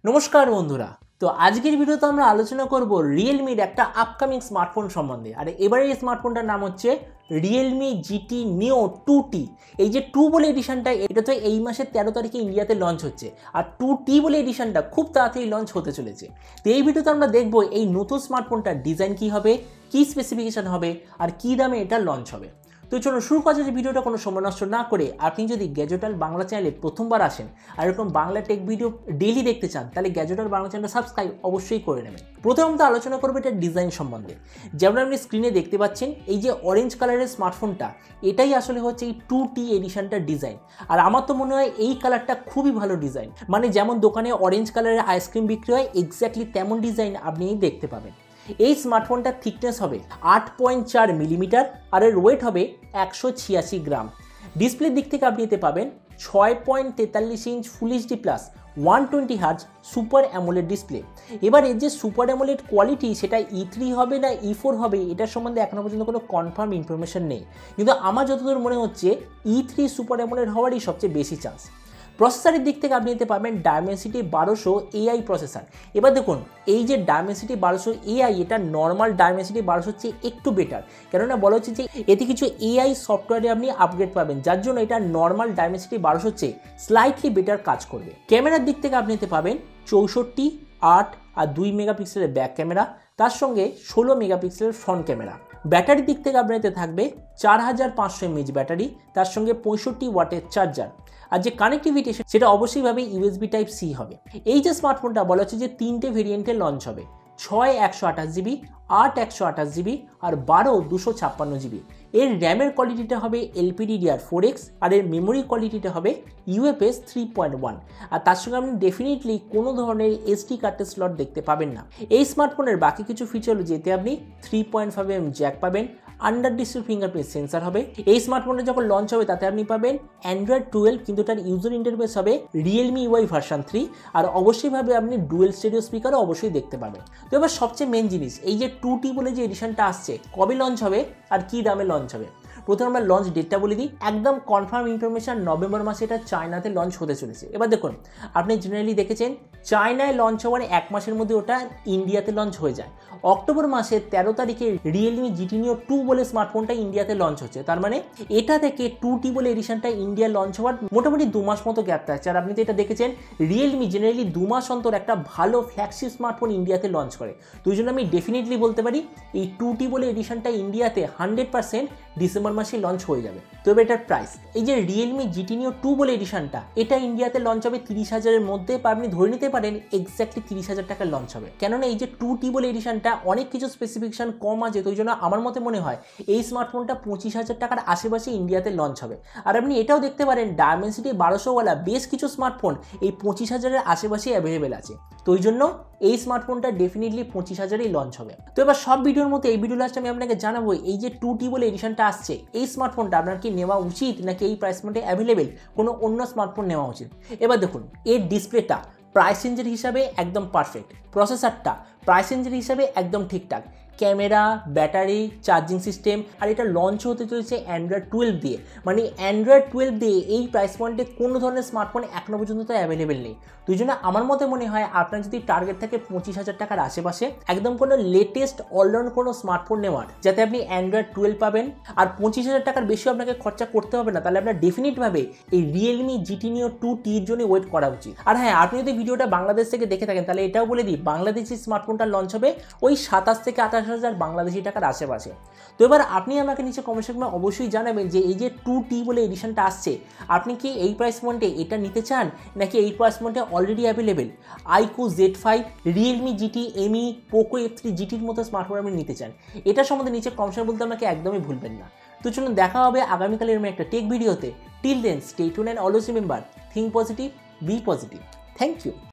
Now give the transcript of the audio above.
নমস্কার বন্ধুরা। তো আজকের ভিডিওতে আমরা আলোচনা করব রিয়েলমির একটা আপকামিং স্মার্টফোন সম্বন্ধে। আর এবারে এই স্মার্টফোনটার নাম হচ্ছে Realme GT Neo 2T। এই যে 2 বলে এডিশনটা, এটা তো এই মাসের 13 তারিখে ইন্ডিয়াতে লঞ্চ হচ্ছে, আর 2T বলে এডিশনটা খুব তাড়াতাড়ি লঞ্চ হতে চলেছে। তো এই ভিডিওতে আমরা দেখব এই নতুন স্মার্টফোনটার ডিজাইন কী হবে, কী স্পেসিফিকেশন হবে, আর কী দামে এটা লঞ্চ হবে। তো চলো শুরু করা যাচ্ছে ভিডিওটা কোনো সময় নষ্ট না করে। আপনি যদি গ্যাজেট ওয়ার্ল্ড বাংলা চ্যানেলে প্রথমবার আসেন আর এরকম বাংলা টেক ভিডিও ডেইলি দেখতে চান, তাহলে গ্যাজেট ওয়ার্ল্ড বাংলা চ্যানেলটা সাবস্ক্রাইব অবশ্যই করে নেবেন। প্রথমত আলোচনা করবো এটার ডিজাইন সম্বন্ধে। যেমন আপনি স্ক্রিনে দেখতে পাচ্ছেন, এই যে অরেঞ্জ কালারের স্মার্টফোনটা, এটাই আসলে হচ্ছে এই 2T এডিশনটার ডিজাইন। আর আমার তো মনে হয় এই কালারটা খুবই ভালো ডিজাইন, মানে যেমন দোকানে অরেঞ্জ কালারের আইসক্রিম বিক্রি হয় এক্স্যাক্টলি তেমন ডিজাইন আপনি দেখতে পাবেন। এই স্মার্টফোনটার থিকনেস হবে 8.4 মিলিমিটার আর এর ওয়েট হবে 186 গ্রাম। ডিসপ্লের দিক থেকে আপনি এতে পাবেন 6.43 inch full HD plus 120 hertz super AMOLED display. এবার এর যে সুপার অ্যামোলেড কোয়ালিটি, সেটা E3 হবে না E4 হবে, এটার সম্বন্ধে এখনও পর্যন্ত কোনো কনফার্ম ইনফরমেশন নেই, কিন্তু আমার যতদূর মনে হচ্ছে E3 সুপার অ্যামোলেড হওয়ারই সবচেয়ে বেশি চান্স। প্রসেসরের দিক থেকে আপনি নিতে পারবেন Dimensity 1200 AI প্রসেসর। এবার দেখুন, এই যে Dimensity 1200 AI, এটা নর্মাল Dimensity 1200 চেয়ে একটু বেটার, কেননা বলা হচ্ছে যে এতে কিছু AI সফটওয়্যারে আপনি আপগ্রেড পাবেন, যার জন্য এটা নর্মাল Dimensity 1200 চেয়ে স্লাইটলি বেটার কাজ করবে। ক্যামেরার দিক থেকে আপনি নিতে পাবেন 64, 8 আর 2 মেগাপিক্সেলের ব্যাক ক্যামেরা, তার সঙ্গে 16 মেগাপিক্সেলের ফ্রন্ট ক্যামেরা। ব্যাটারির দিক থেকে আপনার এতে থাকবে 4500 mAh ব্যাটারি, তার সঙ্গে 65 ওয়াটের চার্জার। আর যে কানেক্টিভিটি, সেটা অবশ্যইভাবে USB Type-C হবে। এই যে স্মার্টফোনটা বলা হচ্ছে যে 3টে ভেরিয়েন্টে লঞ্চ হবে, 6 128GB, 8 128GB আর 12 256GB। এর র্যামের কোয়ালিটিটা হবে LPDDR4X আর এর মেমোরি কোয়ালিটিটা হবে UFS 3.1। আর তার সঙ্গে আপনি ডেফিনেটলি কোনো ধরনের SD কার্ডের স্লট দেখতে পাবেন না। এই স্মার্টফোনের বাকি কিছু ফিচার হলো, যেতে আপনি 3.5mm জ্যাক পাবেন, আন্ডার ডিসপ্লে ফিঙ্গারপ্রিন্ট সেন্সার হবে। এই স্মার্টফোনটা যখন লঞ্চ হবে তাতে আপনি পাবেন Android 12, কিন্তু তার ইউজার ইন্টারফেস হবে Realme UI ভার্সন 3। আর অবশ্যইভাবে আপনি ডুয়েল স্টেরিও স্পিকারও অবশ্যই দেখতে পাবেন। তো এবার সবচেয়ে মেন জিনিস, এই যে 2T বলে যে এডিশনটা আসছে, কবে লঞ্চ হবে আর কী দামে লঞ্চ হবে। প্রথমে আমরা লঞ্চ ডেটটা বলে দিই। একদম কনফার্ম ইনফরমেশন, নভেম্বর মাসে এটা চায়নাতে লঞ্চ হতে চলেছে। এবার দেখুন, আপনি জেনারেলি দেখেছেন চায়নায় লঞ্চ হওয়ার 1 মাসের মধ্যে ওটা ইন্ডিয়াতে লঞ্চ হয়ে যায়। অক্টোবর মাসের 13 তারিখে Realme GT Neo 2 বলে স্মার্টফোনটা ইন্ডিয়াতে লঞ্চ হচ্ছে। তার মানে এটা থেকে 2T বলে এডিশনটা ইন্ডিয়া লঞ্চ হওয়ার মোটামুটি 2 মাস মতো গ্যাপ থাকছে। আর আপনি তো এটা দেখেছেন, Realme জেনারেলি 2 মাস অন্তর একটা ভালো ফ্ল্যাগশিপ স্মার্টফোন ইন্ডিয়াতে লঞ্চ করে। তো ওই জন্য আমি ডেফিনেটলি বলতে পারি এই 2T বলে এডিশনটা ইন্ডিয়াতে 100% ডিসেম্বর মাসে লঞ্চ হয়ে যাবে। তবে এটার প্রাইস, এই যে Realme GT Neo 2 বলে এডিশনটা, এটা ইন্ডিয়াতে লঞ্চ হবে 30,000-এর মধ্যে, বা আপনি ধরে নিতে পারেন এক্স্যাক্টলি 30,000 টাকার লঞ্চ হবে। কেননা এই যে 2T বলে এডিশনটা অনেক কিছু স্পেসিফিকেশন কম আছে, তো ওই জন্য আমার মতে মনে হয় এই স্মার্টফোনটা 25,000 টাকার আশেপাশে ইন্ডিয়াতে লঞ্চ হবে। আর আপনি এটাও দেখতে পারেন Dimensity 1200 বেশ কিছু স্মার্টফোন এই 25,000-এর আশেপাশেই অ্যাভেলেবেল আছে। তো ওই জন্য এই স্মার্টফোনটা ডেফিনেটলি 25,000-এই লঞ্চ হবে। তো এবার সব ভিডিওর মতো এই ভিডিও লাস্টে আমি আপনাকে জানাবো, এই যে 2T বলে এডিশনটা আসছে, এই স্মার্টফোনটা আপনার কি নেওয়া উচিত, নাকি এই প্রাইস পয়েন্টে অ্যাভেলেবেল কোনো অন্য স্মার্টফোন নেওয়া উচিত। এবার দেখুন, এর ডিসপ্লেটা প্রাইস রেঞ্জের হিসাবে একদম পারফেক্ট, প্রসেসরটা প্রাইস রেঞ্জের হিসাবে একদম ঠিকঠাক, ক্যামেরা, ব্যাটারি, চার্জিং সিস্টেম, আর এটা লঞ্চ হতে চলেছে Android 12 দিয়ে। মানে Android 12 দিয়ে এই প্রাইস পয়েন্টে কোনো ধরনের স্মার্টফোন এখনও পর্যন্ত তো অ্যাভেলেবেল নেই। তো এই জন্য আমার মতে মনে হয় আপনার যদি টার্গেট থাকে 25,000 টাকার আশেপাশে, একদম কোনো লেটেস্ট অলরাউন্ড কোনো স্মার্টফোন নেওয়ার, যাতে আপনি Android 12 পাবেন আর 25,000 টাকার বেশি আপনাকে খরচা করতে হবে না, তাহলে আপনার ডেফিনিটভাবে এই Realme GT Neo 2T-র জন্য ওয়েট করা উচিত। আর হ্যাঁ, আপনি যদি ভিডিওটা বাংলাদেশ থেকে দেখে থাকেন, তাহলে এটাও বলে দিই, বাংলাদেশি স্মার্টফোনটা লঞ্চ হবে ওই 27 থেকে 28,000 বাংলাদেশি টাকার আশেপাশে। তো এবার আপনি আমাকে নিচে কমেন্ট সেকশনে অবশ্যই জানাবেন যে এই যে 2T বলে এডিশনটা আসছে, আপনি কি এই প্রাইস পয়েন্টে এটা নিতে চান, নাকি এই প্রাইস পয়েন্টে already available iQOO Z5, Realme GT ME, Poco F3 GTর মতো স্মার্টফোন আপনি নিতে চান, এটা সম্বন্ধে নিচে কমেন্ট বলতে আমাকে একদমই ভুলবেন না। তো চলুন দেখা হবে আগামীকালের একটা টেক ভিডিওতে। Till then stay tuned and always remember, think positive, be positive. Thank you.